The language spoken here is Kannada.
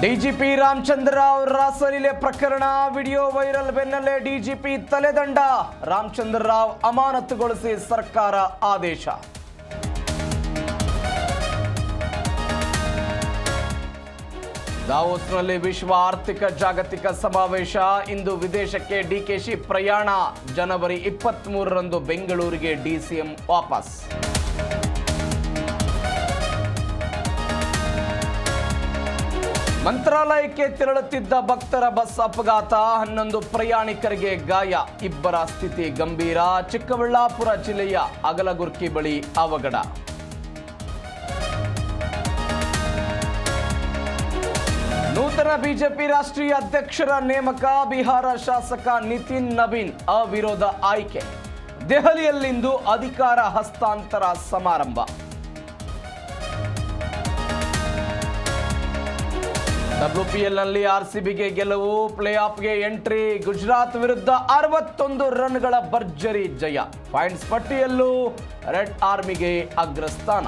ಡಿಜಿಪಿ ರಾಮಚಂದ್ರ ರಾವ್ ರಾಸಲೀಲೆ ಪ್ರಕರಣ ವಿಡಿಯೋ ವೈರಲ್ ಬೆನ್ನಲ್ಲೇ ಡಿಜಿಪಿ ತಲೆದಂಡ. ರಾಮಚಂದ್ರ ರಾವ್ ಅಮಾನತುಗೊಳಿಸಿ ಸರ್ಕಾರ ಆದೇಶ. ದಾವೋಸ್ನಲ್ಲಿ ವಿಶ್ವ ಆರ್ಥಿಕ ಜಾಗತಿಕ ಸಮಾವೇಶ. ಇಂದು ವಿದೇಶಕ್ಕೆ ಡಿಕೆಶಿ ಪ್ರಯಾಣ. ಜನವರಿ 23ರಂದು ಬೆಂಗಳೂರಿಗೆ ಡಿಸಿಎಂ ವಾಪಸ್. ಮಂತ್ರಾಲಯಕ್ಕೆ ತೆರಳುತ್ತಿದ್ದ ಭಕ್ತರ ಬಸ್ ಅಪಘಾತ. 11 ಪ್ರಯಾಣಿಕರಿಗೆ ಗಾಯ. ಇಬ್ಬರ ಸ್ಥಿತಿ ಗಂಭೀರ. ಚಿಕ್ಕಬಳ್ಳಾಪುರ ಜಿಲ್ಲೆಯ ಅಗಲಗುರ್ಕಿ ಬಳಿ ಅವಘಡ. ನೂತನ ಬಿಜೆಪಿ ರಾಷ್ಟ್ರೀಯ ಅಧ್ಯಕ್ಷರ ನೇಮಕ. ಬಿಹಾರ ಶಾಸಕ ನಿತಿನ್ ನವೀನ್ ಅವಿರೋಧ ಆಯ್ಕೆ. ದೆಹಲಿಯಲ್ಲಿಂದು ಅಧಿಕಾರ ಹಸ್ತಾಂತರ ಸಮಾರಂಭ. WPLನಲ್ಲಿ ಆರ್ಸಿಬಿಗೆ ಗೆಲುವು. Play ಆಫ್ಗೆ entry. ಗುಜರಾತ್ ವಿರುದ್ಧ 61 ರನ್ಗಳ ಭರ್ಜರಿ ಜಯ. ಪಾಯಿಂಟ್ಸ್ ಪಟ್ಟಿಯಲ್ಲೂ ರೆಡ್ ಆರ್ಮಿಗೆ ಅಗ್ರಸ್ಥಾನ.